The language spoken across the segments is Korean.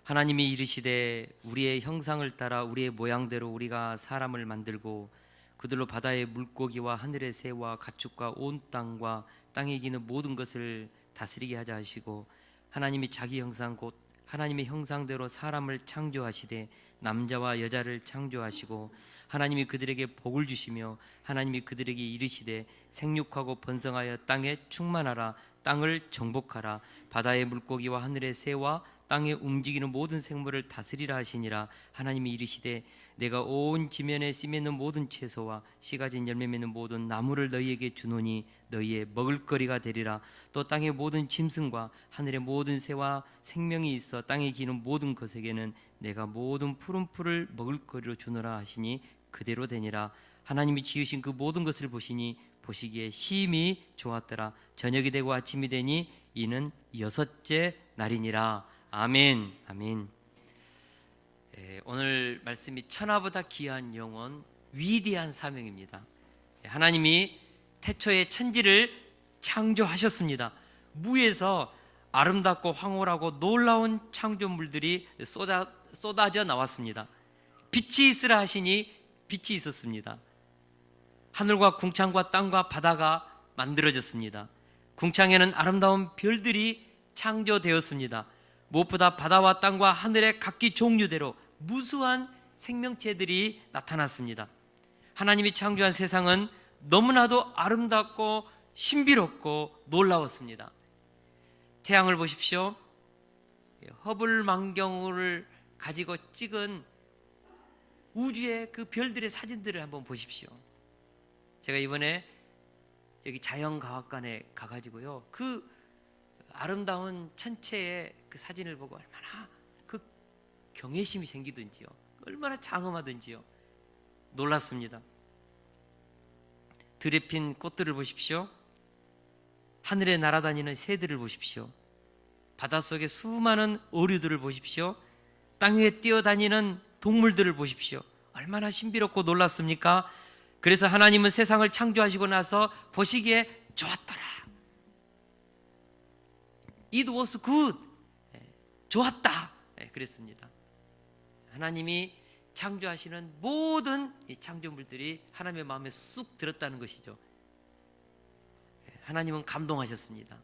하나님이 이르시되 우리의 형상을 따라 우리의 모양대로 우리가 사람을 만들고 그들로 바다의 물고기와 하늘의 새와 가축과 온 땅과 땅에 기는 모든 것을 다스리게 하자 하시고, 하나님이 자기 형상 곧 하나님의 형상대로 사람을 창조하시되 남자와 여자를 창조하시고, 하나님이 그들에게 복을 주시며 하나님이 그들에게 이르시되 생육하고 번성하여 땅에 충만하라. 땅을 정복하라. 바다의 물고기와 하늘의 새와 땅에 움직이는 모든 생물을 다스리라 하시니라. 하나님이 이르시되 내가 온 지면에 씨 맺는 모든 채소와 씨 가진 열매 맺는 모든 나무를 너희에게 주노니 너희의 먹을거리가 되리라. 또 땅의 모든 짐승과 하늘의 모든 새와 생명이 있어 땅에 기는 모든 것에게는 내가 모든 푸른 풀을 먹을거리로 주노라 하시니 그대로 되니라. 하나님이 지으신 그 모든 것을 보시니 보시기에 심히 좋았더라. 저녁이 되고 아침이 되니 이는 여섯째 날이니라. 아멘. 아멘. 오늘 말씀이 천하보다 귀한 영혼, 위대한 사명입니다. 하나님이 태초에 천지를 창조하셨습니다. 무에서 아름답고 황홀하고 놀라운 창조물들이 쏟아져 나왔습니다. 빛이 있으라 하시니 빛이 있었습니다. 하늘과 궁창과 땅과 바다가 만들어졌습니다. 궁창에는 아름다운 별들이 창조되었습니다. 무엇보다 바다와 땅과 하늘의 각기 종류대로 무수한 생명체들이 나타났습니다. 하나님이 창조한 세상은 너무나도 아름답고 신비롭고 놀라웠습니다. 태양을 보십시오. 허블 망경을 가지고 찍은 우주의 그 별들의 사진들을 한번 보십시오. 제가 이번에 여기 자연과학관에 가가지고요, 그 아름다운 천체의 그 사진을 보고 얼마나 그 경외심이 생기든지요, 얼마나 장엄하든지요, 놀랐습니다. 들에 핀 꽃들을 보십시오. 하늘에 날아다니는 새들을 보십시오. 바닷속에 수많은 어류들을 보십시오. 땅 위에 뛰어다니는 동물들을 보십시오. 얼마나 신비롭고 놀랐습니까? 그래서 하나님은 세상을 창조하시고 나서 보시기에 좋았더라. It was good. 좋았다. 그랬습니다. 하나님이 창조하시는 모든 이 창조물들이 하나님의 마음에 쑥 들었다는 것이죠. 하나님은 감동하셨습니다.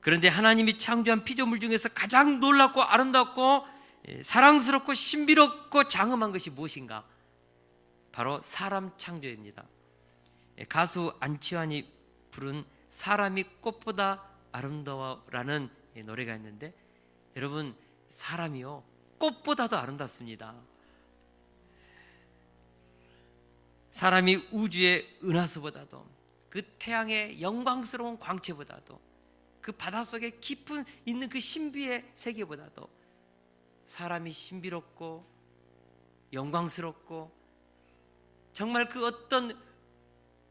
그런데 하나님이 창조한 피조물 중에서 가장 놀랍고 아름답고 사랑스럽고 신비롭고 장엄한 것이 무엇인가? 바로 사람 창조입니다. 가수 안치환이 부른 사람이 꽃보다 아름다워라는 노래가 있는데, 여러분, 사람이요 꽃보다도 아름답습니다. 사람이 우주의 은하수보다도, 그 태양의 영광스러운 광채보다도, 그 바닷속에 깊은 있는 그 신비의 세계보다도 사람이 신비롭고 영광스럽고 정말 그 어떤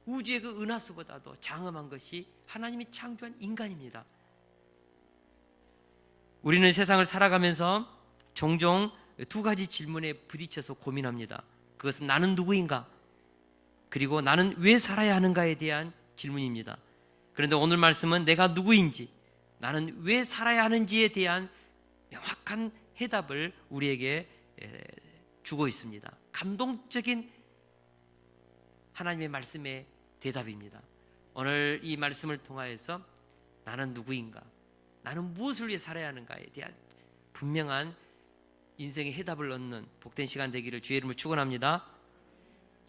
우주의 그 은하수보다도 장엄한 것이 하나님이 창조한 인간입니다. 우리는 세상을 살아가면서 종종 두 가지 질문에 부딪혀서 고민합니다. 그것은 나는 누구인가? 그리고 나는 왜 살아야 하는가에 대한 질문입니다. 그런데 오늘 말씀은 내가 누구인지, 나는 왜 살아야 하는지에 대한 명확한 해답을 우리에게 주고 있습니다. 감동적인 하나님의 말씀의 대답입니다. 오늘 이 말씀을 통하여서 나는 누구인가, 나는 무엇을 위해 살아야 하는가에 대한 분명한 인생의 해답을 얻는 복된 시간 되기를 주의 이름으로 축원합니다.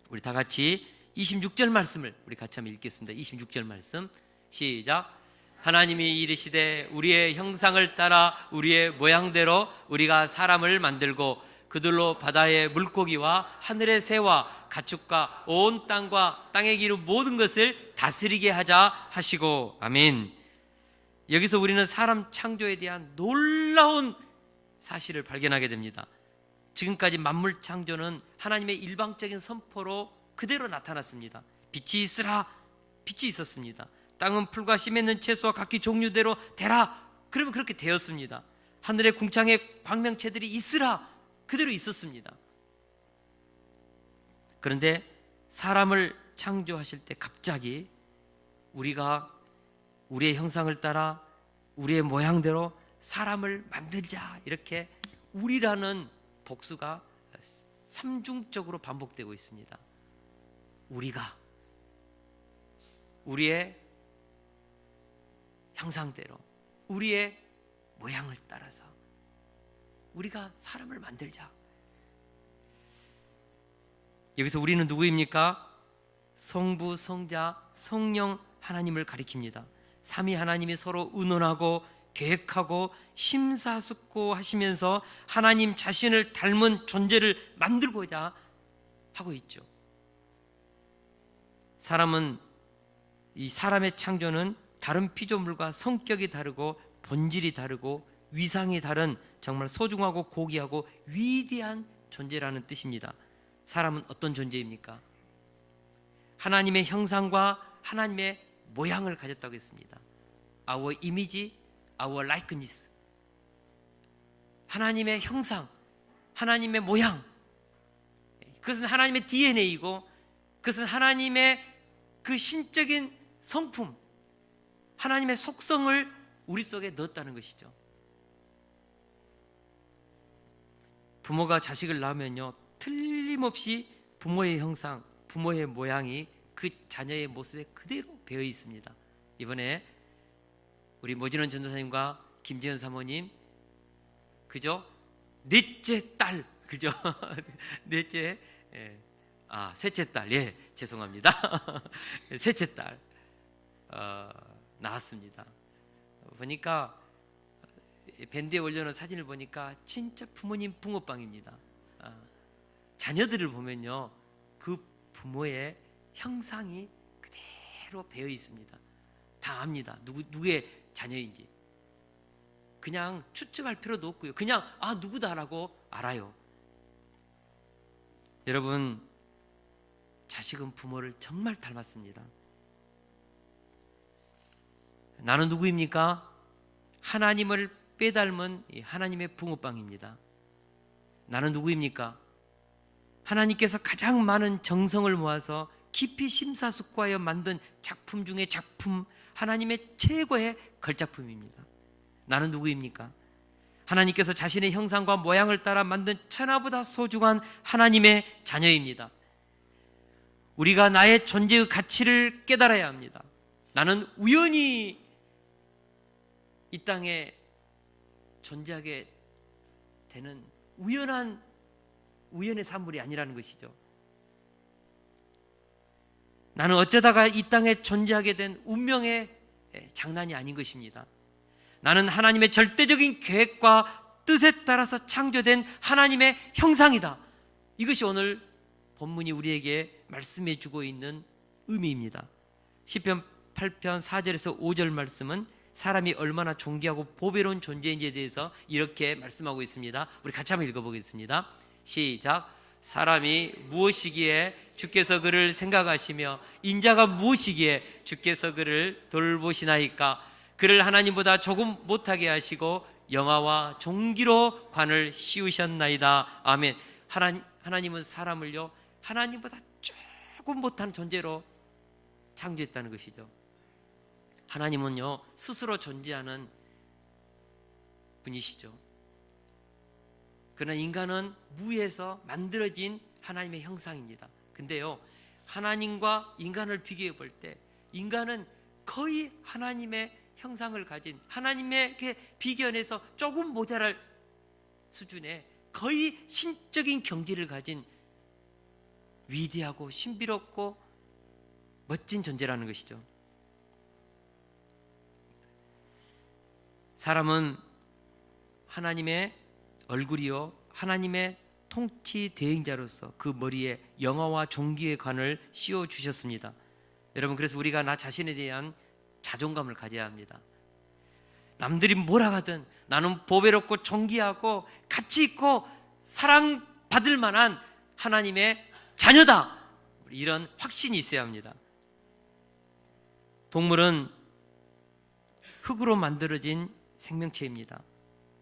우리 다 같이 26절 말씀을 우리 같이 한번 읽겠습니다. 26절 말씀 시작. 하나님이 이르시되 우리의 형상을 따라 우리의 모양대로 우리가 사람을 만들고 그들로 바다의 물고기와 하늘의 새와 가축과 온 땅과 땅에 기는 모든 것을 다스리게 하자 하시고. 아멘. 여기서 우리는 사람 창조에 대한 놀라운 사실을 발견하게 됩니다. 지금까지 만물 창조는 하나님의 일방적인 선포로 그대로 나타났습니다. 빛이 있으라, 빛이 있었습니다. 땅은 풀과 씨 맺는 채소와 각기 종류대로 되라, 그러면 그렇게 되었습니다. 하늘의 궁창에 광명체들이 있으라, 그대로 있었습니다. 그런데 사람을 창조하실 때 갑자기 우리가 우리의 형상을 따라 우리의 모양대로 사람을 만들자, 이렇게 우리라는 복수가 삼중적으로 반복되고 있습니다. 우리가 우리의 형상대로 우리의 모양을 따라서 우리가 사람을 만들자. 여기서 우리는 누구입니까? 성부, 성자, 성령 하나님을 가리킵니다. 삼위 하나님이 서로 의논하고 계획하고 심사숙고하시면서 하나님 자신을 닮은 존재를 만들고자 하고 있죠. 이 사람의 창조는 다른 피조물과 성격이 다르고 본질이 다르고 위상이 다른 정말 소중하고 고귀하고 위대한 존재라는 뜻입니다. 사람은 어떤 존재입니까? 하나님의 형상과 하나님의 모양을 가졌다고 했습니다. Our image, our likeness. 하나님의 형상, 하나님의 모양. 그것은 하나님의 DNA이고 그것은 하나님의 그 신적인 성품, 하나님의 속성을 우리 속에 넣었다는 것이죠. 부모가 자식을 낳으면요, 틀림없이 부모의 형상, 부모의 모양이 그 자녀의 모습에 그대로 배어 있습니다. 이번에 우리 모진원 전도사님과 김지현 사모님, 그죠? 넷째 딸, 그죠? 넷째, 셋째 딸, 죄송합니다. 셋째 딸 나왔습니다. 보니까 밴드에 올려놓은 사진을 보니까 진짜 부모님 붕어빵입니다. 자녀들을 보면요, 그 부모의 형상이 그대로 배어 있습니다. 다 압니다. 누구의 자녀인지. 그냥 추측할 필요도 없고요. 그냥 누구다라고 알아요. 여러분, 자식은 부모를 정말 닮았습니다. 나는 누구입니까? 하나님을 빼닮은 하나님의 붕어빵입니다. 나는 누구입니까? 하나님께서 가장 많은 정성을 모아서 깊이 심사숙고하여 만든 작품 중에 작품, 하나님의 최고의 걸작품입니다. 나는 누구입니까? 하나님께서 자신의 형상과 모양을 따라 만든 천하보다 소중한 하나님의 자녀입니다. 우리가 나의 존재의 가치를 깨달아야 합니다. 나는 우연히 이 땅에 존재하게 되는 우연의 산물이 아니라는 것이죠. 나는 어쩌다가 이 땅에 존재하게 된 운명의 장난이 아닌 것입니다. 나는 하나님의 절대적인 계획과 뜻에 따라서 창조된 하나님의 형상이다. 이것이 오늘 본문이 우리에게 말씀해 주고 있는 의미입니다. 시편 8편 4절에서 5절 말씀은 사람이 얼마나 존귀하고 보배로운 존재인지에 대해서 이렇게 말씀하고 있습니다. 우리 같이 한번 읽어보겠습니다. 시작. 사람이 무엇이기에 주께서 그를 생각하시며 인자가 무엇이기에 주께서 그를 돌보시나이까. 그를 하나님보다 조금 못하게 하시고 영화와 종기로 관을 씌우셨나이다. 아멘. 하나님은 사람을요, 하나님보다 조금 못한 존재로 창조했다는 것이죠. 하나님은요, 스스로 존재하는 분이시죠. 그러나 인간은 무에서 만들어진 하나님의 형상입니다. 근데요, 하나님과 인간을 비교해 볼 때 인간은 거의 하나님의 형상을 가진, 하나님에게 비견해서 조금 모자랄 수준의 거의 신적인 경지를 가진 위대하고 신비롭고 멋진 존재라는 것이죠. 사람은 하나님의 얼굴이요, 하나님의 통치 대행자로서 그 머리에 영화와 존귀의 관을 씌워 주셨습니다. 여러분, 그래서 우리가 나 자신에 대한 자존감을 가져야 합니다. 남들이 뭐라 하든 나는 보배롭고 존귀하고 가치 있고 사랑받을 만한 하나님의 자녀다, 이런 확신이 있어야 합니다. 동물은 흙으로 만들어진 생명체입니다.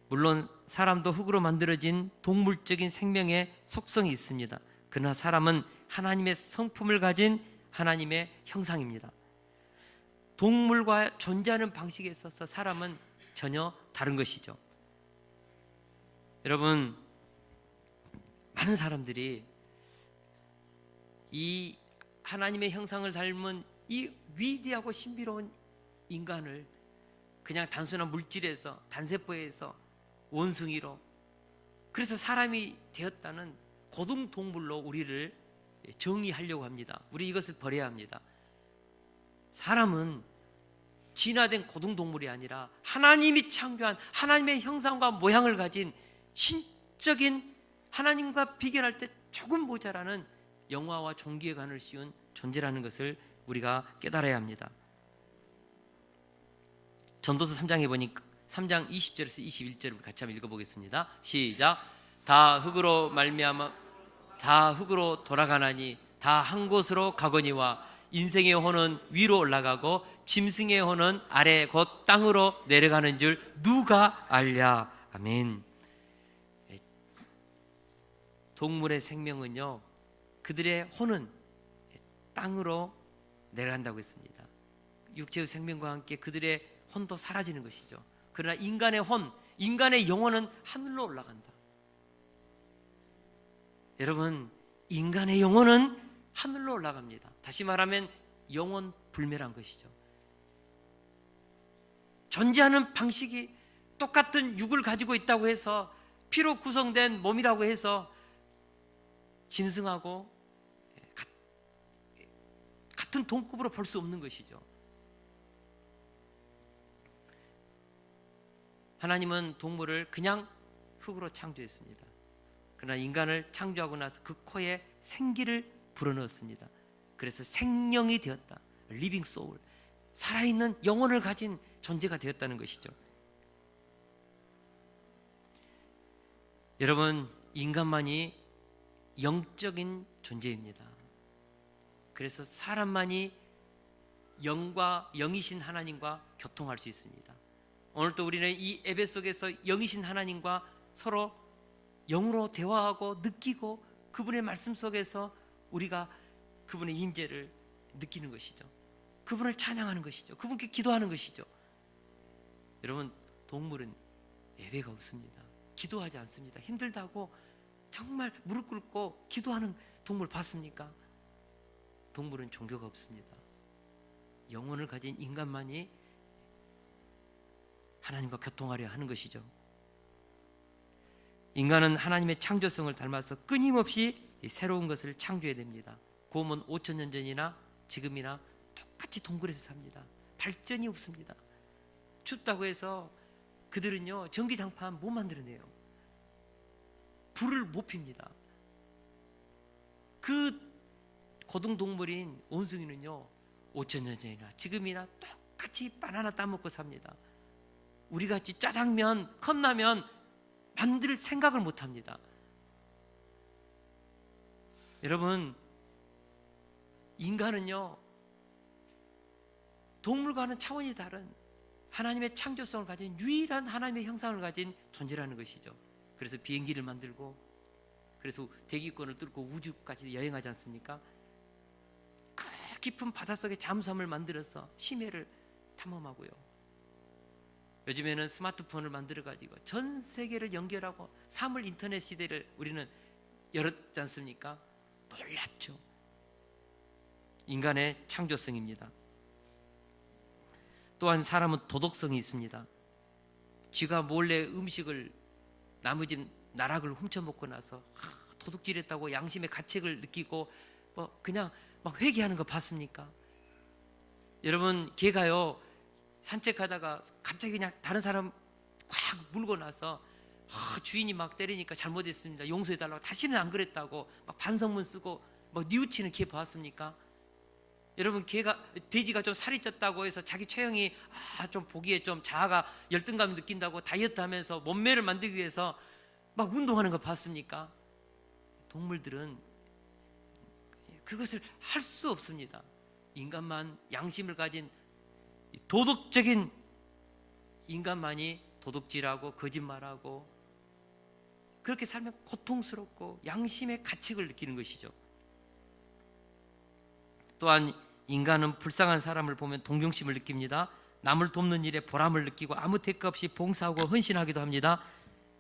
물론 사람도 흙으로 만들어진 동물적인 생명의 속성이 있습니다. 그러나 사람은 하나님의 성품을 가진 하나님의 형상입니다. 동물과 존재하는 방식에 있어서 사람은 전혀 다른 것이죠. 여러분, 많은 사람들이 이 하나님의 형상을 닮은 이 위대하고 신비로운 인간을 그냥 단순한 물질에서, 단세포에서, 원숭이로, 그래서 사람이 되었다는 고등동물로 우리를 정의하려고 합니다. 우리 이것을 버려야 합니다. 사람은 진화된 고등동물이 아니라 하나님이 창조한 하나님의 형상과 모양을 가진 신적인, 하나님과 비교할 때 조금 모자라는 영화와 종기에 관을 씌운 존재라는 것을 우리가 깨달아야 합니다. 전도서 3장에 보니까 3장 20절에서 21절을 우리 같이 한번 읽어보겠습니다. 시작. 다 흙으로 말미암아 다 흙으로 돌아가나니 다 한 곳으로 가거니와 인생의 혼은 위로 올라가고 짐승의 혼은 아래 곧 땅으로 내려가는 줄 누가 알랴. 아멘. 동물의 생명은요, 그들의 혼은 땅으로 내려간다고 했습니다. 육체의 생명과 함께 그들의 혼도 사라지는 것이죠. 그러나 인간의 혼, 인간의 영혼은 하늘로 올라간다. 여러분, 인간의 영혼은 하늘로 올라갑니다. 다시 말하면 영혼 불멸한 것이죠. 존재하는 방식이 똑같은 육을 가지고 있다고 해서, 피로 구성된 몸이라고 해서 짐승하고 같은 동급으로 볼 수 없는 것이죠. 하나님은 동물을 그냥 흙으로 창조했습니다. 그러나 인간을 창조하고 나서 그 코에 생기를 불어넣었습니다. 그래서 생명이 되었다. 리빙 소울, 살아있는 영혼을 가진 존재가 되었다는 것이죠. 여러분, 인간만이 영적인 존재입니다. 그래서 사람만이 영과 영이신 하나님과 교통할 수 있습니다. 오늘도 우리는 이 예배 속에서 영이신 하나님과 서로 영으로 대화하고 느끼고 그분의 말씀 속에서 우리가 그분의 임재를 느끼는 것이죠. 그분을 찬양하는 것이죠. 그분께 기도하는 것이죠. 여러분, 동물은 예배가 없습니다. 기도하지 않습니다. 힘들다고 정말 무릎 꿇고 기도하는 동물 봤습니까? 동물은 종교가 없습니다. 영혼을 가진 인간만이 하나님과 교통하려 하는 것이죠. 인간은 하나님의 창조성을 닮아서 끊임없이 새로운 것을 창조해야 됩니다. 곰은 5,000년 전이나 지금이나 똑같이 동굴에서 삽니다. 발전이 없습니다. 춥다고 해서 그들은요, 전기장판 못 만들어내요. 불을 못 핍니다. 그 고등동물인 원숭이는요, 5,000년 전이나 지금이나 똑같이 바나나 따먹고 삽니다. 우리같이 짜장면, 컵라면 만들 생각을 못합니다. 여러분, 인간은요, 동물과는 차원이 다른 하나님의 창조성을 가진 유일한 하나님의 형상을 가진 존재라는 것이죠. 그래서 비행기를 만들고, 그래서 대기권을 뚫고 우주까지 여행하지 않습니까? 그 깊은 바닷속에 잠수함을 만들어서 심해를 탐험하고요. 요즘에는 스마트폰을 만들어가지고 전 세계를 연결하고 사물 인터넷 시대를 우리는 열었지 않습니까? 놀랍죠. 인간의 창조성입니다. 또한 사람은 도덕성이 있습니다. 쥐가 몰래 음식을, 남의 집 나락을 훔쳐먹고 나서 도둑질했다고 양심의 가책을 느끼고 그냥 막 회개하는 거 봤습니까? 여러분, 개가요, 산책하다가 갑자기 그냥 다른 사람 꽉 물고 나서 주인이 막 때리니까 잘못했습니다, 용서해달라고, 다시는 안 그랬다고 막 반성문 쓰고 막 뉘우치는 개 봤습니까? 여러분, 돼지가 좀 살이 쪘다고 해서 자기 체형이 좀 보기에 좀 자아가 열등감 느낀다고 다이어트 하면서 몸매를 만들기 위해서 막 운동하는 거 봤습니까? 동물들은 그것을 할 수 없습니다. 인간만 양심을 가진 도덕적인 인간만이 도둑질하고 거짓말하고 그렇게 살면 고통스럽고 양심의 가책을 느끼는 것이죠. 또한 인간은 불쌍한 사람을 보면 동정심을 느낍니다. 남을 돕는 일에 보람을 느끼고 아무 대가 없이 봉사하고 헌신하기도 합니다.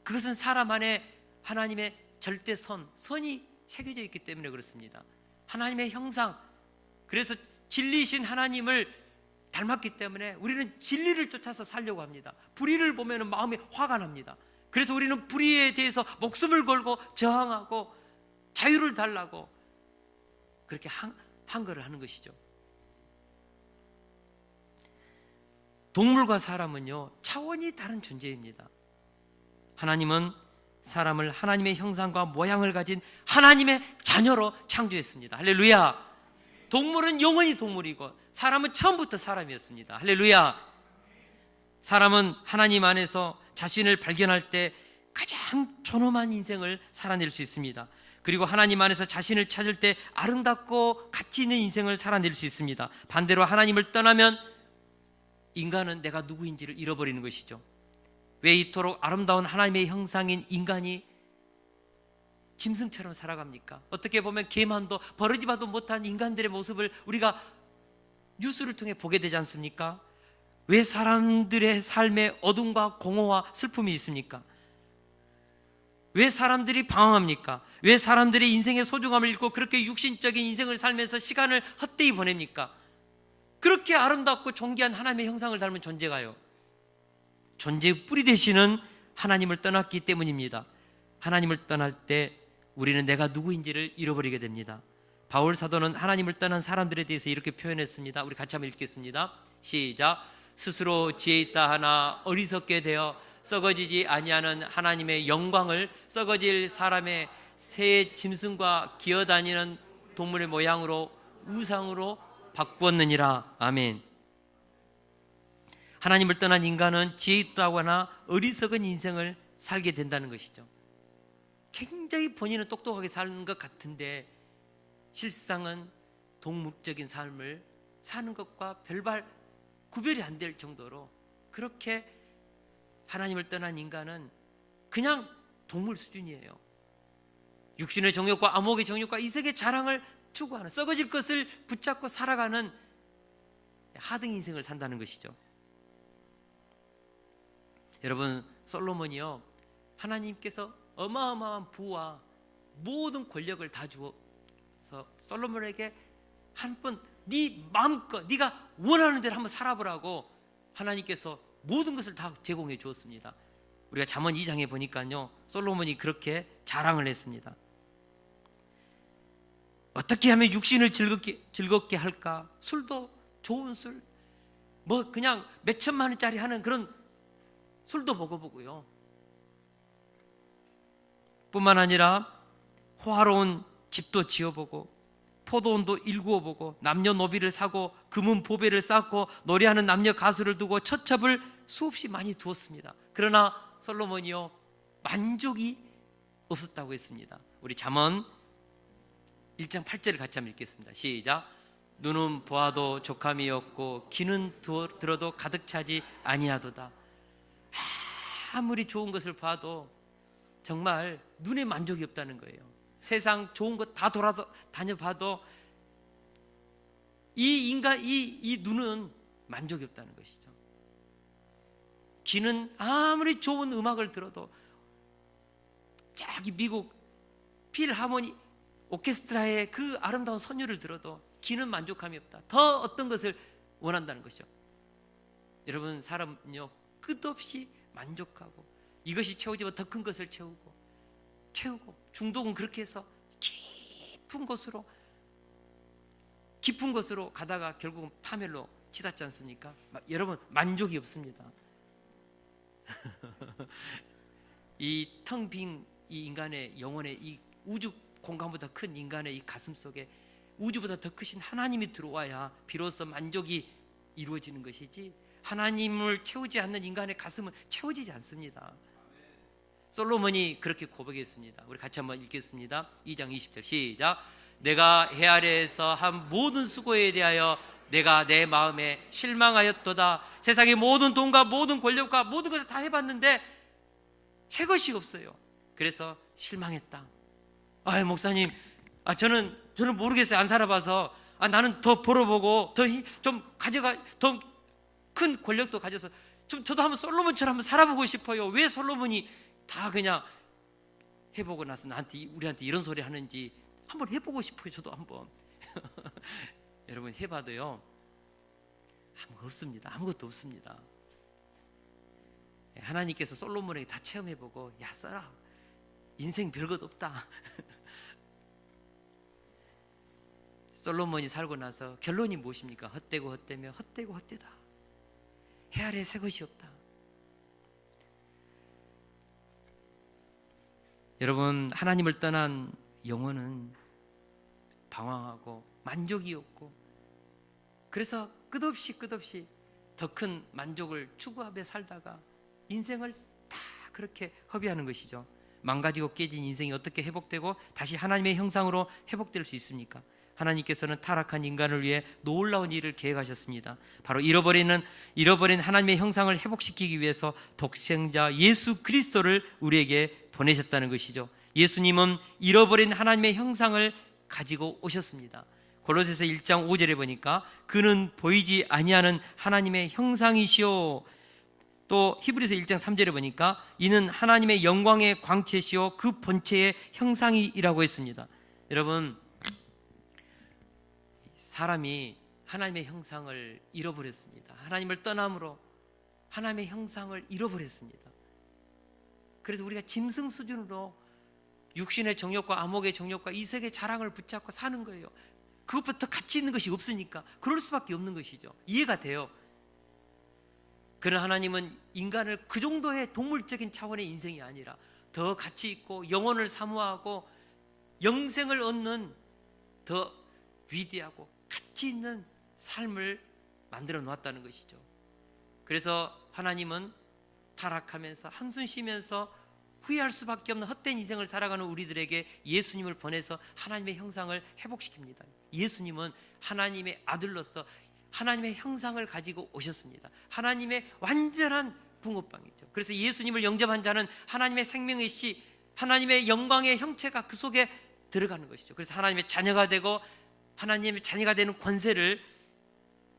그것은 사람 안에 하나님의 절대선, 선이 새겨져 있기 때문에 그렇습니다. 하나님의 형상, 그래서 진리이신 하나님을 닮았기 때문에 우리는 진리를 쫓아서 살려고 합니다. 불의를 보면 마음이 화가 납니다. 그래서 우리는 불의에 대해서 목숨을 걸고 저항하고 자유를 달라고 그렇게 한거를 하는 것이죠. 동물과 사람은요, 차원이 다른 존재입니다. 하나님은 사람을 하나님의 형상과 모양을 가진 하나님의 자녀로 창조했습니다. 할렐루야. 동물은 영원히 동물이고 사람은 처음부터 사람이었습니다. 할렐루야. 사람은 하나님 안에서 자신을 발견할 때 가장 존엄한 인생을 살아낼 수 있습니다. 그리고 하나님 안에서 자신을 찾을 때 아름답고 가치 있는 인생을 살아낼 수 있습니다. 반대로 하나님을 떠나면 인간은 내가 누구인지를 잃어버리는 것이죠. 왜 이토록 아름다운 하나님의 형상인 인간이 짐승처럼 살아갑니까? 어떻게 보면 개만도 버르지마도 못한 인간들의 모습을 우리가 뉴스를 통해 보게 되지 않습니까? 왜 사람들의 삶에 어둠과 공허와 슬픔이 있습니까? 왜 사람들이 방황합니까? 왜 사람들의 인생의 소중함을 잃고 그렇게 육신적인 인생을 살면서 시간을 헛되이 보냅니까? 그렇게 아름답고 존귀한 하나님의 형상을 닮은 존재가요, 존재의 뿌리 되시는 하나님을 떠났기 때문입니다. 하나님을 떠날 때 우리는 내가 누구인지를 잃어버리게 됩니다. 바울 사도는 하나님을 떠난 사람들에 대해서 이렇게 표현했습니다. 우리 같이 한번 읽겠습니다. 시작. 스스로 지혜 있다 하나 어리석게 되어 썩어지지 아니하는 하나님의 영광을 썩어질 사람의 새 짐승과 기어다니는 동물의 모양으로 우상으로 바꾸었느니라. 아멘. 하나님을 떠난 인간은 지혜 있다거나 어리석은 인생을 살게 된다는 것이죠. 굉장히 본인은 똑똑하게 사는 것 같은데 실상은 동물적인 삶을 사는 것과 별반 구별이 안 될 정도로 그렇게 하나님을 떠난 인간은 그냥 동물 수준이에요. 육신의 정욕과 암흑의 정욕과 이색의 자랑을 추구하는, 썩어질 것을 붙잡고 살아가는 하등 인생을 산다는 것이죠. 여러분, 솔로몬이요, 하나님께서 어마어마한 부와 모든 권력을 다 주어서 솔로몬에게 한 번 네 마음껏 네가 원하는 대로 한번 살아보라고 하나님께서 모든 것을 다 제공해 주었습니다. 우리가 잠언 2장에 보니까요, 솔로몬이 그렇게 자랑을 했습니다. 어떻게 하면 육신을 즐겁게 할까? 술도 좋은 술, 뭐 그냥 몇 천만 원짜리 하는 그런 술도 먹어보고요, 뿐만 아니라 호화로운 집도 지어보고 포도원도 일구어보고 남녀노비를 사고 금은 보배를 쌓고 노래하는 남녀 가수를 두고 처첩을 수없이 많이 두었습니다. 그러나 솔로몬이요, 만족이 없었다고 했습니다. 우리 잠언 1장 8절을 같이 한번 읽겠습니다. 시작. 눈은 보아도 족함이 없고 귀는 들어도 가득 차지 아니하도다. 아무리 좋은 것을 봐도 정말 눈에 만족이 없다는 거예요. 세상 좋은 것 다 다녀봐도 이 눈은 만족이 없다는 것이죠. 귀는 아무리 좋은 음악을 들어도, 저기 미국 필하모니 오케스트라의 그 아름다운 선율을 들어도 귀는 만족함이 없다. 더 어떤 것을 원한다는 것이죠. 여러분, 사람은요, 끝없이 만족하고 이것이 채우지만 더 큰 것을 채우고 중독은 그렇게 해서 깊은 곳으로 가다가 결국은 파멸로 치닫지 않습니까? 여러분, 만족이 없습니다. 이 텅 빈 이 인간의 영혼의 이 우주 공간보다 큰 인간의 이 가슴 속에 우주보다 더 크신 하나님이 들어와야 비로소 만족이 이루어지는 것이지, 하나님을 채우지 않는 인간의 가슴은 채워지지 않습니다. 솔로몬이 그렇게 고백했습니다. 우리 같이 한번 읽겠습니다. 2장 20절 시작. 내가 해 아래에서 한 모든 수고에 대하여 내가 내 마음에 실망하였도다. 세상의 모든 돈과 모든 권력과 모든 것을 다 해봤는데 새 것이 없어요. 그래서 실망했다. 목사님, 저는 모르겠어요. 안 살아봐서. 나는 더 벌어보고 더 큰 권력도 가져서 저도 한번 솔로몬처럼 한번 살아보고 싶어요. 왜 솔로몬이 다 그냥 해보고 나서 우리한테 이런 소리 하는지 한번 해보고 싶어요. 저도 한번. 여러분 해봐도요, 아무것도 없습니다. 하나님께서 솔로몬에게 다 체험해보고, 야 써라, 인생 별것 없다. 솔로몬이 살고 나서 결론이 무엇입니까? 헛되고 헛되며 헛되고 헛되다. 해 아래 새 것이 없다. 여러분, 하나님을 떠난 영혼은 방황하고 만족이 없고, 그래서 끝없이 더 큰 만족을 추구하며 살다가 인생을 다 그렇게 허비하는 것이죠. 망가지고 깨진 인생이 어떻게 회복되고 다시 하나님의 형상으로 회복될 수 있습니까? 하나님께서는 타락한 인간을 위해 놀라운 일을 계획하셨습니다. 바로 잃어버린 하나님의 형상을 회복시키기 위해서 독생자 예수 그리스도를 우리에게 보내셨다는 것이죠. 예수님은 잃어버린 하나님의 형상을 가지고 오셨습니다. 골로새서 1장 5절에 보니까 그는 보이지 아니하는 하나님의 형상이시오. 또 히브리서 1장 3절에 보니까 이는 하나님의 영광의 광채시오 그 본체의 형상이라고 했습니다. 여러분, 사람이 하나님의 형상을 잃어버렸습니다. 하나님을 떠남으로 하나님의 형상을 잃어버렸습니다. 그래서 우리가 짐승 수준으로 육신의 정욕과 암흑의 정욕과 이색의 자랑을 붙잡고 사는 거예요. 그것부터 가치 있는 것이 없으니까 그럴 수밖에 없는 것이죠. 이해가 돼요. 그러나 하나님은 인간을 그 정도의 동물적인 차원의 인생이 아니라 더 가치 있고 영혼을 사모하고 영생을 얻는 더 위대하고 가치 있는 삶을 만들어 놓았다는 것이죠. 그래서 하나님은 타락하면서 한숨 쉬면서 후회할 수밖에 없는 헛된 인생을 살아가는 우리들에게 예수님을 보내서 하나님의 형상을 회복시킵니다. 예수님은 하나님의 아들로서 하나님의 형상을 가지고 오셨습니다. 하나님의 완전한 붕어빵이죠. 그래서 예수님을 영접한 자는 하나님의 생명의 씨, 하나님의 영광의 형체가 그 속에 들어가는 것이죠. 그래서 하나님의 자녀가 되고 하나님의 자녀가 되는 권세를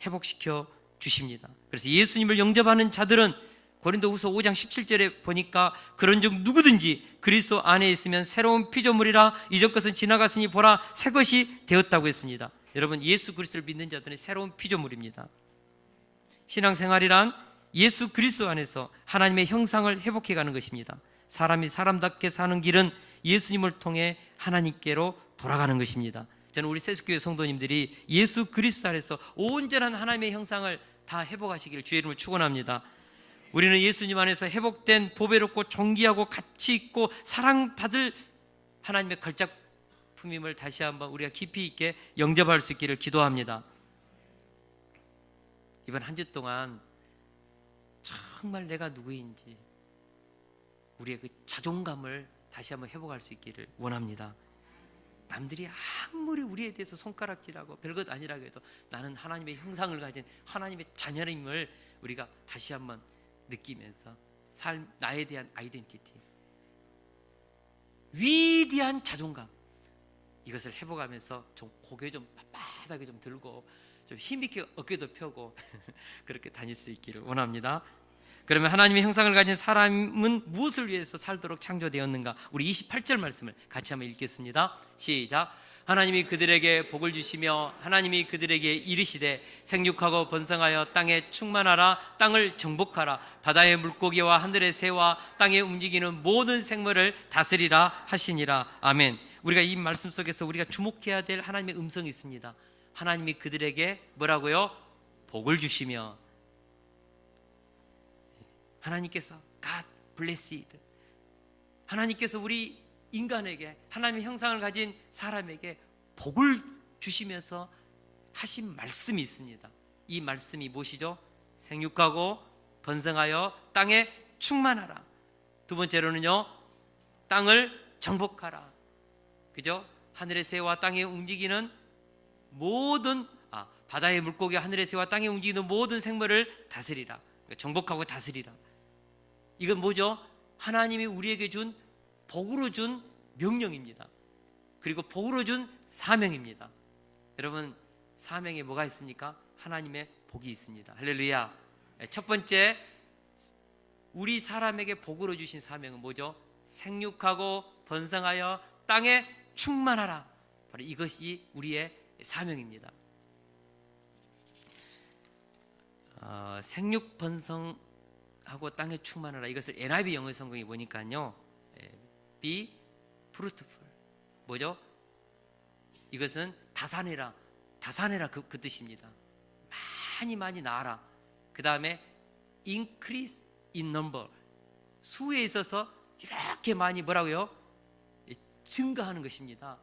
회복시켜 주십니다. 그래서 예수님을 영접하는 자들은 고린도후서 5장 17절에 보니까 그런즉 누구든지 그리스도 안에 있으면 새로운 피조물이라 이전 것은 지나갔으니 보라 새 것이 되었다고 했습니다. 여러분, 예수 그리스도를 믿는 자들은 새로운 피조물입니다. 신앙생활이란 예수 그리스도 안에서 하나님의 형상을 회복해가는 것입니다. 사람이 사람답게 사는 길은 예수님을 통해 하나님께로 돌아가는 것입니다. 저는 우리 세수교회 성도님들이 예수 그리스도 안에서 온전한 하나님의 형상을 다 회복하시기를 주의 이름으로 축원합니다. 우리는 예수님 안에서 회복된 보배롭고 존귀하고 가치 있고 사랑받을 하나님의 걸작품임을 다시 한번 우리가 깊이 있게 영접할 수 있기를 기도합니다. 이번 한 주 동안 정말 내가 누구인지 우리의 그 자존감을 다시 한번 회복할 수 있기를 원합니다. 남들이 아무리 우리에 대해서 손가락질하고 별것 아니라고 해도 나는 하나님의 형상을 가진 하나님의 자녀임을 우리가 다시 한번 느끼면서 나에 대한 아이덴티티, 위대한 자존감, 이것을 회복하면서 좀 고개 좀 빳빳하게 좀 들고 좀 힘있게 어깨도 펴고 그렇게 다닐 수 있기를 원합니다. 그러면 하나님의 형상을 가진 사람은 무엇을 위해서 살도록 창조되었는가? 우리 28절 말씀을 같이 한번 읽겠습니다. 시작. 하나님이 그들에게 복을 주시며 하나님이 그들에게 이르시되 생육하고 번성하여 땅에 충만하라 땅을 정복하라 바다의 물고기와 하늘의 새와 땅에 움직이는 모든 생물을 다스리라 하시니라. 아멘. 우리가 이 말씀 속에서 우리가 주목해야 될 하나님의 음성이 있습니다. 하나님이 그들에게 뭐라고요? 복을 주시며. 하나님께서 God blessed, 하나님께서 우리 인간에게 하나님의 형상을 가진 사람에게 복을 주시면서 하신 말씀이 있습니다. 이 말씀이 무엇이죠? 생육하고 번성하여 땅에 충만하라. 두 번째로는요, 땅을 정복하라. 그죠? 하늘의 새와 땅에 움직이는 모든 바다의 물고기, 하늘의 새와 땅에 움직이는 모든 생물을 다스리라. 정복하고 다스리라. 이건 뭐죠? 하나님이 우리에게 준 복으로 준 명령입니다. 그리고 복으로 준 사명입니다. 여러분, 사명에 뭐가 있습니까? 하나님의 복이 있습니다. 할렐루야. 첫 번째, 우리 사람에게 복으로 주신 사명은 뭐죠? 생육하고 번성하여 땅에 충만하라. 바로 이것이 우리의 사명입니다. 생육 번성하고 땅에 충만하라. 이것을 NIV 영어 성경에 보니까요, be fruitful. 뭐죠? 이것은 다산해라 그 뜻입니다. 많이 낳아라. 그 다음에 increase in number, 수에 있어서 이렇게 많이 뭐라고요? 증가하는 것입니다.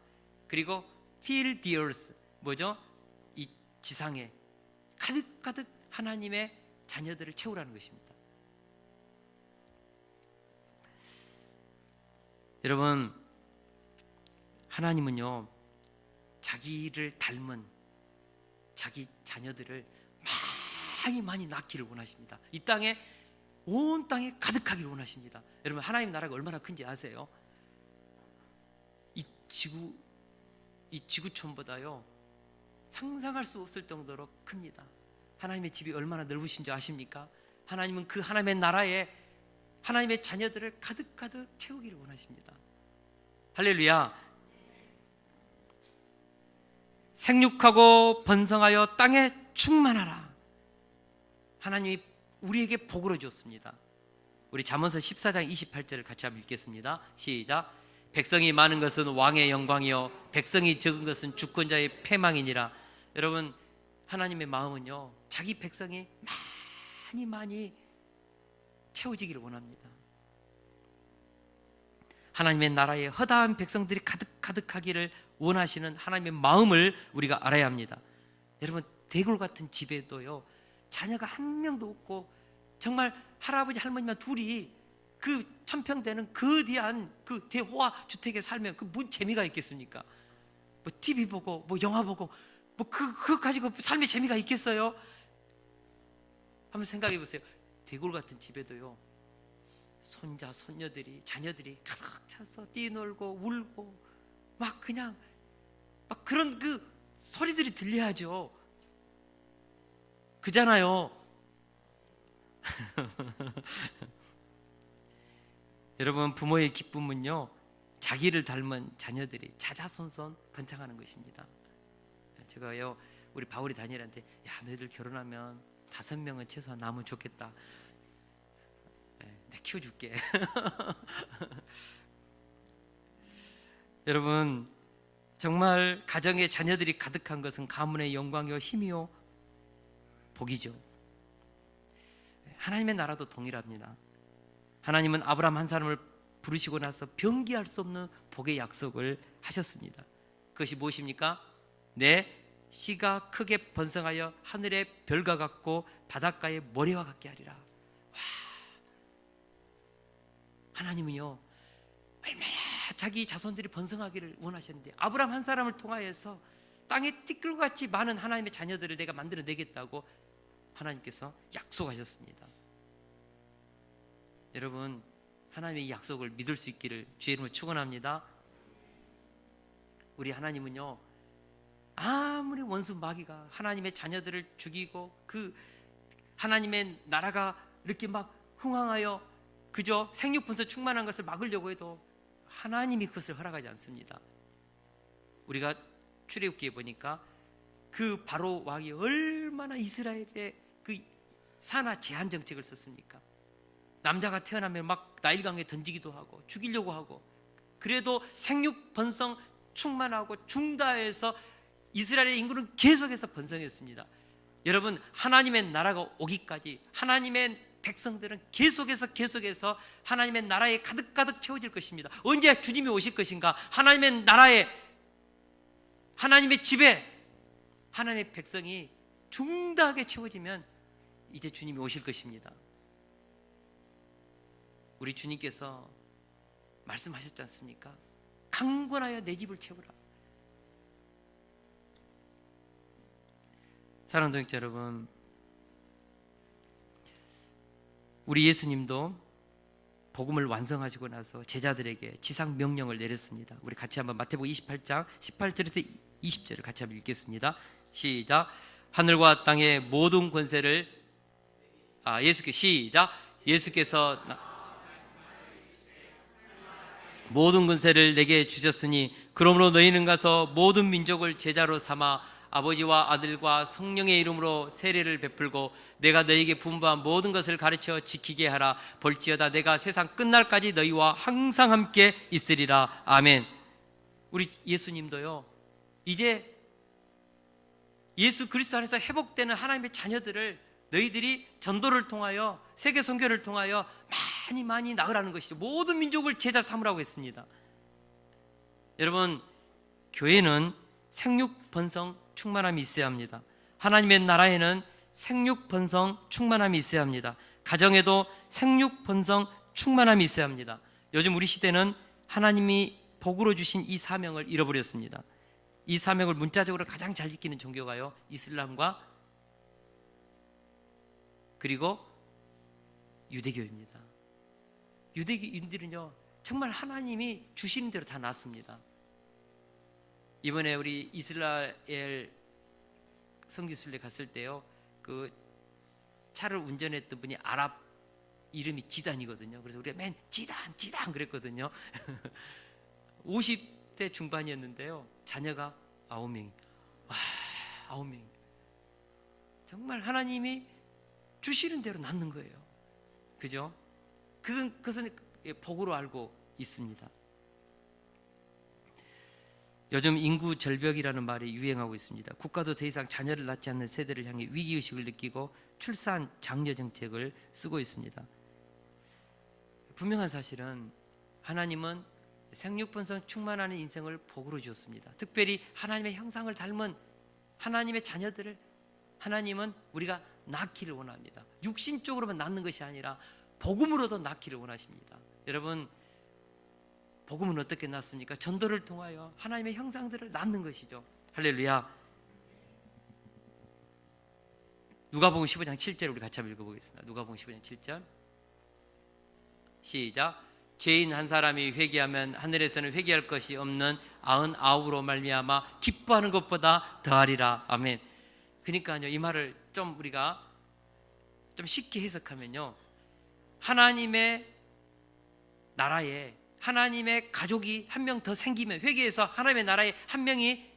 그리고 fill the earth, 뭐죠? 이 지상에 가득 하나님의 자녀들을 채우라는 것입니다. 여러분, 하나님은요, 자기를 닮은 자기 자녀들을 많이 낳기를 원하십니다. 이 땅에, 온 땅에 가득하기를 원하십니다. 여러분, 하나님 나라가 얼마나 큰지 아세요? 이 지구촌보다요 상상할 수 없을 정도로 큽니다. 하나님의 집이 얼마나 넓으신 줄 아십니까? 하나님은 그 하나님의 나라에 하나님의 자녀들을 가득 채우기를 원하십니다. 할렐루야. 생육하고 번성하여 땅에 충만하라. 하나님이 우리에게 복으로 줬습니다. 우리 잠언서 14장 28절을 같이 한번 읽겠습니다. 시작. 백성이 많은 것은 왕의 영광이요 백성이 적은 것은 주권자의 패망이니라. 여러분, 하나님의 마음은요, 자기 백성이 많이 채워지기를 원합니다. 하나님의 나라에 허다한 백성들이 가득하기를 원하시는 하나님의 마음을 우리가 알아야 합니다. 여러분, 대굴 같은 집에도요, 자녀가 한 명도 없고 정말 할아버지 할머니만 둘이 그 천평되는 거대한 그 대호화 주택에 살면 그 뭔 재미가 있겠습니까? 뭐 TV 보고 뭐 영화 보고 뭐 그거 가지고 삶의 재미가 있겠어요? 한번 생각해 보세요. 대굴 같은 집에도요, 손자 손녀들이 자녀들이 가득 차서 뛰놀고 울고 막 그냥 막 그런 그 소리들이 들려야죠. 그잖아요. 여러분, 부모의 기쁨은요, 자기를 닮은 자녀들이 자자손손 번창하는 것입니다. 제가요, 우리 바울이 다니엘한테, 야, 너희들 결혼하면 5명은 최소한 낳으면 좋겠다. 내가 키워줄게. 여러분, 정말 가정에 자녀들이 가득한 것은 가문의 영광이요 힘이요 복이죠. 하나님의 나라도 동일합니다. 하나님은 아브라함 한 사람을 부르시고 나서 변기할 수 없는 복의 약속을 하셨습니다. 그것이 무엇입니까? 내 씨가 크게 번성하여 하늘의 별과 같고 바닷가의 모래와 같게 하리라. 와, 하나님은요, 얼마나 자기 자손들이 번성하기를 원하셨는데, 아브라함 한 사람을 통하여서 땅에 티끌같이 많은 하나님의 자녀들을 내가 만들어내겠다고 하나님께서 약속하셨습니다. 여러분, 하나님의 이 약속을 믿을 수 있기를 주의 이름으로 축원합니다. 우리 하나님은요, 아무리 원수 마귀가 하나님의 자녀들을 죽이고 그 하나님의 나라가 이렇게 막 흥황하여 그저 생육번성 충만한 것을 막으려고 해도 하나님이 그것을 허락하지 않습니다. 우리가 출애굽기에 보니까 그 바로 왕이 얼마나 이스라엘의 그 산하 제한 정책을 썼습니까? 남자가 태어나면 막 나일강에 던지기도 하고 죽이려고 하고, 그래도 생육번성 충만하고 중다해서 이스라엘의 인구는 계속해서 번성했습니다. 여러분, 하나님의 나라가 오기까지 하나님의 백성들은 계속해서 하나님의 나라에 가득 채워질 것입니다. 언제 주님이 오실 것인가? 하나님의 나라에, 하나님의 집에 하나님의 백성이 중다하게 채워지면 이제 주님이 오실 것입니다. 우리 주님께서 말씀하셨지 않습니까? 강권하여 내 집을 채우라. 사랑하는 동역자 여러분, 우리 예수님도 복음을 완성하시고 나서 제자들에게 지상 명령을 내렸습니다. 우리 같이 한번 마태복음 28장 18절에서 20절을 같이 한번 읽겠습니다. 시작. 하늘과 땅의 모든 권세를 예수께 시작. 예수께서 모든 권세를 내게 주셨으니 그러므로 너희는 가서 모든 민족을 제자로 삼아 아버지와 아들과 성령의 이름으로 세례를 베풀고 내가 너희에게 분부한 모든 것을 가르쳐 지키게 하라. 볼지어다 내가 세상 끝날까지 너희와 항상 함께 있으리라. 아멘. 우리 예수님도요, 이제 예수 그리스도 안에서 회복되는 하나님의 자녀들을 너희들이 전도를 통하여 세계 선교를 통하여 많이 나으라는 것이죠. 모든 민족을 제자 삼으라고 했습니다. 여러분, 교회는 생육 번성 충만함이 있어야 합니다. 하나님의 나라에는 생육 번성 충만함이 있어야 합니다. 가정에도 생육 번성 충만함이 있어야 합니다. 요즘 우리 시대는 하나님이 복으로 주신 이 사명을 잃어버렸습니다. 이 사명을 문자적으로 가장 잘 지키는 종교가요, 이슬람과 그리고 유대교입니다. 유대인들은요 정말 하나님이 주시는 대로 다 낳습니다. 이번에 우리 이스라엘 선교순례 갔을 때요, 그 차를 운전했던 분이 아랍 이름이 지단이거든요. 그래서 우리가 맨 지단 그랬거든요. 50대 중반이었는데요, 자녀가 9명이. 9명. 정말 하나님이 주시는 대로 낳는 거예요. 그죠? 그것은 복으로 알고 있습니다. 요즘 인구 절벽이라는 말이 유행하고 있습니다. 국가도 더 이상 자녀를 낳지 않는 세대를 향해 위기의식을 느끼고 출산 장려 정책을 쓰고 있습니다. 분명한 사실은 하나님은 생육번성 충만하는 인생을 복으로 주었습니다. 특별히 하나님의 형상을 닮은 하나님의 자녀들을 하나님은 우리가 낳기를 원합니다. 육신적으로만 낳는 것이 아니라 복음으로도 낳기를 원하십니다. 여러분, 복음은 어떻게 낳습니까? 전도를 통하여 하나님의 형상들을 낳는 것이죠. 할렐루야. 누가복음 15장 7절 우리 같이 한번 읽어보겠습니다. 누가복음 15장 7절 시작. 죄인 한 사람이 회개하면 하늘에서는 회개할 것이 없는 99으로 말미암아 기뻐하는 것보다 더하리라. 아멘. 그러니까요, 이 말을 좀 우리가 좀 쉽게 해석하면요, 하나님의 나라에 하나님의 가족이 한 명 더 생기면, 회개해서 하나님의 나라에 한 명이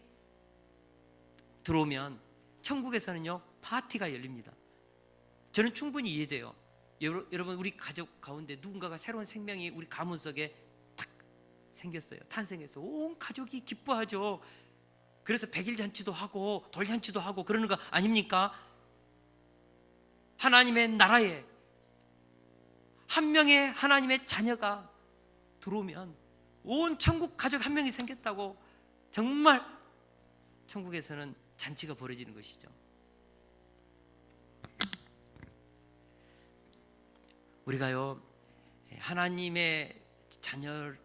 들어오면 천국에서는요 파티가 열립니다. 저는 충분히 이해돼요. 여러분, 우리 가족 가운데 누군가가 새로운 생명이 우리 가문 속에 탁 생겼어요. 탄생해서 온 가족이 기뻐하죠. 그래서 백일 잔치도 하고 돌잔치도 하고 그러는 거 아닙니까? 하나님의 나라에 한 명의 하나님의 자녀가 들어오면 온 천국 가족 한 명이 생겼다고 정말 천국에서는 잔치가 벌어지는 것이죠. 우리가요 하나님의 자녀를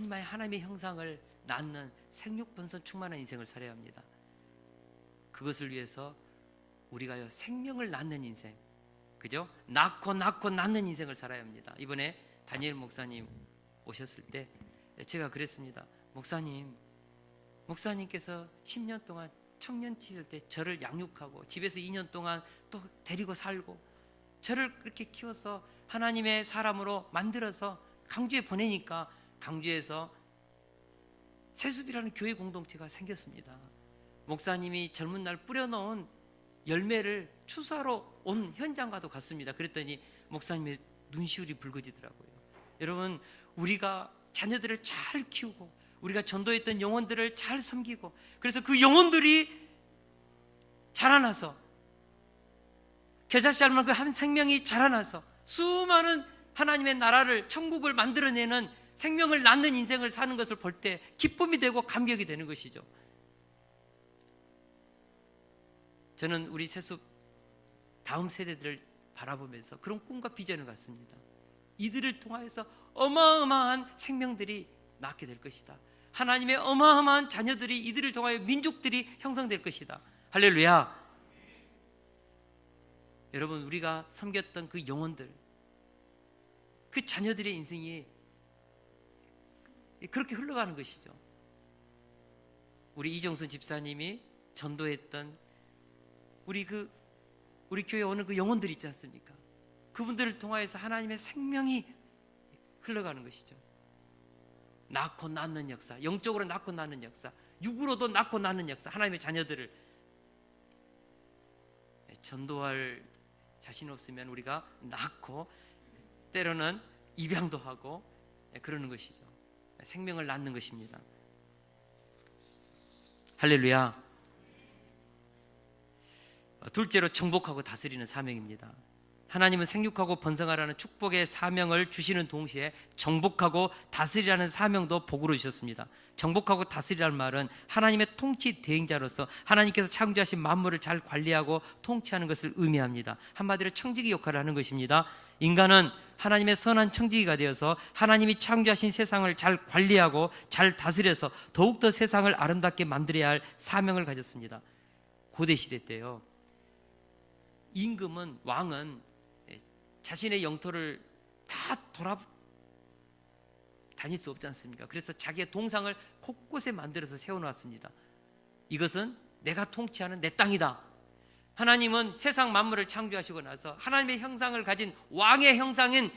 많이 하나님의 형상을 낳는 생육번성 충만한 인생을 살아야 합니다. 그것을 위해서 우리가요 생명을 낳는 인생, 그죠? 낳고 낳는 인생을 살아야 합니다. 이번에 다니엘 목사님 오셨을 때 제가 그랬습니다. 목사님께서 10년 동안 청년치 될 때 저를 양육하고 집에서 2년 동안 또 데리고 살고 저를 그렇게 키워서 하나님의 사람으로 만들어서 강주에 보내니까 강주에서 세숲이라는 교회 공동체가 생겼습니다. 목사님이 젊은 날 뿌려놓은 열매를 추수하러 온 현장과도 갔습니다. 그랬더니 목사님의 눈시울이 붉어지더라고요. 여러분, 우리가 자녀들을 잘 키우고 우리가 전도했던 영혼들을 잘 섬기고 그래서 그 영혼들이 자라나서 겨자씨 알만 그 한 생명이 자라나서 수많은 하나님의 나라를 천국을 만들어내는 생명을 낳는 인생을 사는 것을 볼 때 기쁨이 되고 감격이 되는 것이죠. 저는 우리 세숲 다음 세대들을 바라보면서 그런 꿈과 비전을 갖습니다. 이들을 통하여서 어마어마한 생명들이 낳게 될 것이다. 하나님의 어마어마한 자녀들이 이들을 통하여 민족들이 형성될 것이다. 할렐루야. 여러분, 우리가 섬겼던 그 영혼들, 그 자녀들의 인생이 그렇게 흘러가는 것이죠. 우리 이정순 집사님이 전도했던 우리 교회 오는 그 영혼들 있지 않습니까? 그분들을 통하여서 하나님의 생명이 흘러가는 것이죠. 낳고 낳는 역사, 영적으로 낳고 낳는 역사, 육으로도 낳고 낳는 역사, 하나님의 자녀들을 전도할 자신 없으면 우리가 낳고 때로는 입양도 하고 그러는 것이죠. 생명을 낳는 것입니다. 할렐루야. 둘째로 정복하고 다스리는 사명입니다. 하나님은 생육하고 번성하라는 축복의 사명을 주시는 동시에 정복하고 다스리라는 사명도 복으로 주셨습니다. 정복하고 다스리라는 말은 하나님의 통치 대행자로서 하나님께서 창조하신 만물을 잘 관리하고 통치하는 것을 의미합니다. 한마디로 청지기 역할을 하는 것입니다. 인간은 하나님의 선한 청지기가 되어서 하나님이 창조하신 세상을 잘 관리하고 잘 다스려서 더욱더 세상을 아름답게 만들어야 할 사명을 가졌습니다. 고대시대 때요, 임금은, 왕은 자신의 영토를 다 돌아다닐 수 없지 않습니까? 그래서 자기의 동상을 곳곳에 만들어서 세워놓았습니다. 이것은 내가 통치하는 내 땅이다. 하나님은 세상 만물을 창조하시고 나서 하나님의 형상을 가진 왕의 형상인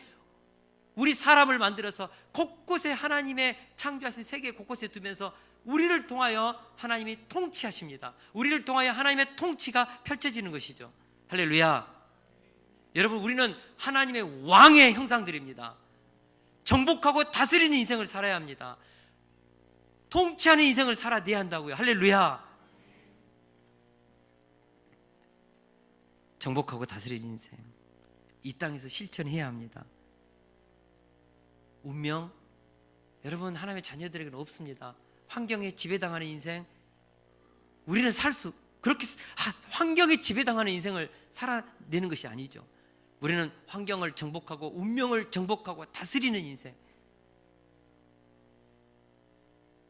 우리 사람을 만들어서 곳곳에 하나님의 창조하신 세계 곳곳에 두면서 우리를 통하여 하나님이 통치하십니다. 우리를 통하여 하나님의 통치가 펼쳐지는 것이죠. 할렐루야. 여러분, 우리는 하나님의 왕의 형상들입니다. 정복하고 다스리는 인생을 살아야 합니다. 통치하는 인생을 살아내야 한다고요. 할렐루야. 정복하고 다스리는 인생, 이 땅에서 실천해야 합니다. 운명, 여러분, 하나님의 자녀들에게는 없습니다. 환경에 지배당하는 인생, 우리는 그렇게 환경에 지배당하는 인생을 살아내는 것이 아니죠. 우리는 환경을 정복하고 운명을 정복하고 다스리는 인생.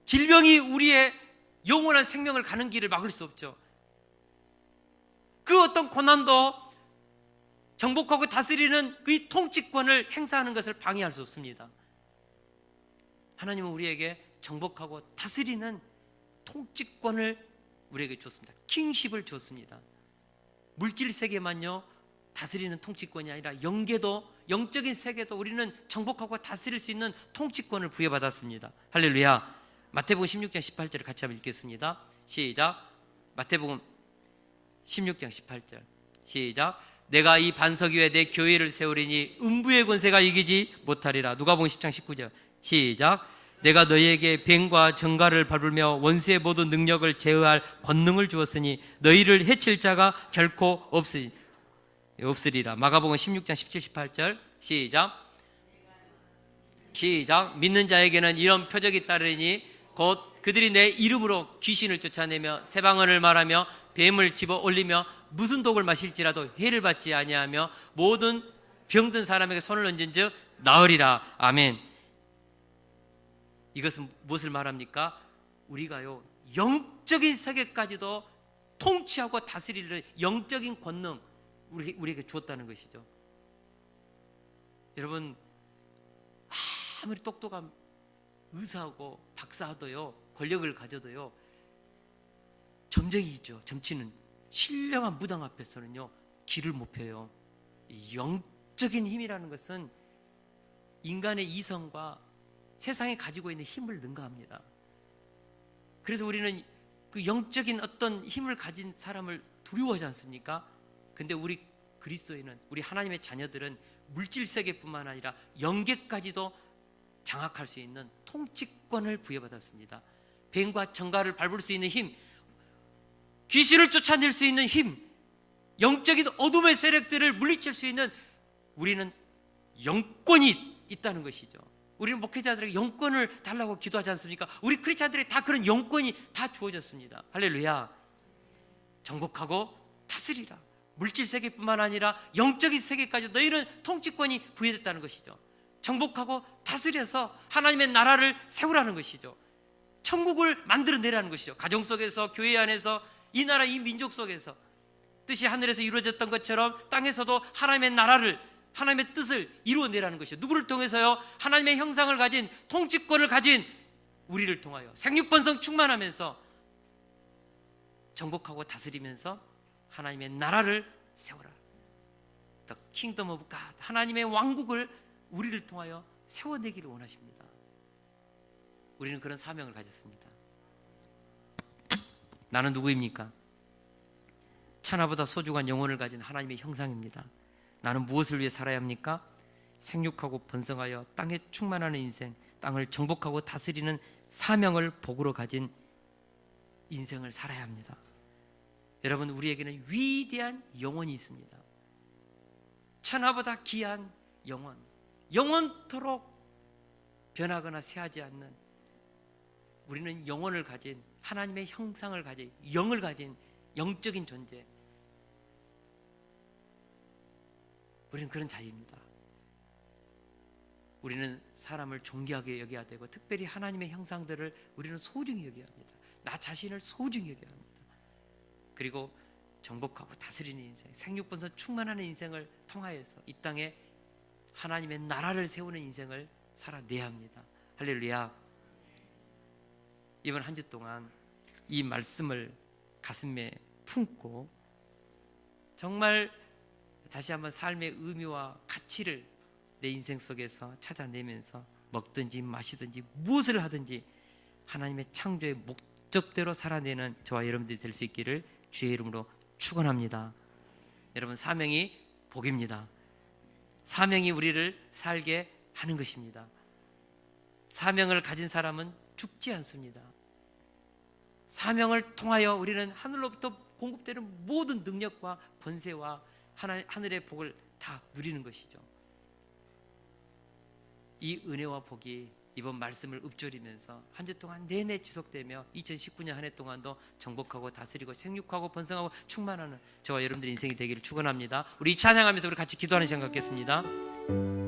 질병이 우리의 영원한 생명을 가는 길을 막을 수 없죠. 그 어떤 고난도 정복하고 다스리는 그 통치권을 행사하는 것을 방해할 수 없습니다. 하나님은 우리에게 정복하고 다스리는 통치권을 우리에게 줬습니다. 킹십을 줬습니다. 물질 세계만요 다스리는 통치권이 아니라 영적인 세계도 우리는 정복하고 다스릴 수 있는 통치권을 부여받았습니다. 할렐루야. 마태복음 16장 18절을 같이 한번 읽겠습니다. 시작. 마태복음 16장 18절 시작. 내가 이 반석 위에 내 교회를 세우리니 음부의 권세가 이기지 못하리라. 누가복음 10장 19절 시작. 내가 너희에게 뱀과 정갈을 밟으며 원수의 모든 능력을 제어할 권능을 주었으니 너희를 해칠 자가 결코 없으리라. 마가복음 16장 17, 18절 시작. 믿는 자에게는 이런 표적이 따르니 곧 그들이 내 이름으로 귀신을 쫓아내며 새 방언을 말하며 뱀을 집어 올리며 무슨 독을 마실지라도 해를 받지 아니하며 모든 병든 사람에게 손을 얹은즉 나으리라. 아멘. 이것은 무엇을 말합니까? 우리가요 영적인 세계까지도 통치하고 다스리는 영적인 권능 우리에게 주었다는 것이죠. 여러분, 아무리 똑똑한 의사하고 박사도요, 권력을 가져도요, 점쟁이 있죠. 점치는 신령한 무당 앞에서는요 길을 못 펴요. 영적인 힘이라는 것은 인간의 이성과 세상에 가지고 있는 힘을 능가합니다. 그래서 우리는 그 영적인 어떤 힘을 가진 사람을 두려워하지 않습니까? 근데 우리 그리스도인은, 우리 하나님의 자녀들은 물질 세계뿐만 아니라 영계까지도 장악할 수 있는 통치권을 부여받았습니다. 뱀과 정갈을 밟을 수 있는 힘, 귀신을 쫓아낼 수 있는 힘, 영적인 어둠의 세력들을 물리칠 수 있는, 우리는 영권이 있다는 것이죠. 우리는 목회자들에게 영권을 달라고 기도하지 않습니까? 우리 크리스찬들에게 다 그런 영권이 다 주어졌습니다. 할렐루야. 정복하고 다스리라. 물질 세계뿐만 아니라 영적인 세계까지 너희는 통치권이 부여됐다는 것이죠. 정복하고 다스려서 하나님의 나라를 세우라는 것이죠. 천국을 만들어내라는 것이죠. 가정 속에서, 교회 안에서, 이 나라, 이 민족 속에서 뜻이 하늘에서 이루어졌던 것처럼 땅에서도 하나님의 나라를, 하나님의 뜻을 이루어내라는 것이죠. 누구를 통해서요? 하나님의 형상을 가진, 통치권을 가진 우리를 통하여 생육번성 충만하면서 정복하고 다스리면서 하나님의 나라를 세워라. The Kingdom of God, 하나님의 왕국을 우리를 통하여 세워내기를 원하십니다. 우리는 그런 사명을 가졌습니다. 나는 누구입니까? 천하보다 소중한 영혼을 가진 하나님의 형상입니다. 나는 무엇을 위해 살아야 합니까? 생육하고 번성하여 땅에 충만하는 인생, 땅을 정복하고 다스리는 사명을 복으로 가진 인생을 살아야 합니다. 여러분, 우리에게는 위대한 영혼이 있습니다. 천하보다 귀한 영혼, 영원토록 변하거나 쇠하지 않는, 우리는 영혼을 가진, 하나님의 형상을 가진, 영을 가진 영적인 존재, 우리는 그런 자입니다. 우리는 사람을 존귀하게 여겨야 되고, 특별히 하나님의 형상들을 우리는 소중히 여겨야 합니다. 나 자신을 소중히 여겨야 합니다. 그리고 정복하고 다스리는 인생, 생육번성 충만하는 인생을 통하여서 이 땅에 하나님의 나라를 세우는 인생을 살아내야 합니다. 할렐루야. 이번 한 주 동안 이 말씀을 가슴에 품고 정말 다시 한번 삶의 의미와 가치를 내 인생 속에서 찾아내면서 먹든지 마시든지 무엇을 하든지 하나님의 창조의 목적대로 살아내는 저와 여러분들이 될 수 있기를 주의 이름으로 축원합니다. 여러분, 사명이 복입니다. 사명이 우리를 살게 하는 것입니다. 사명을 가진 사람은 죽지 않습니다. 사명을 통하여 우리는 하늘로부터 공급되는 모든 능력과 권세와 하늘의 복을 다 누리는 것이죠. 이 은혜와 복이 이번 말씀을 읊조리면서 한 주 동안 내내 지속되며 2019년 한 해 동안도 정복하고 다스리고 생육하고 번성하고 충만하는 저와 여러분들의 인생이 되기를 축원합니다. 우리 찬양하면서 우리 같이 기도하는 시간 갖겠습니다.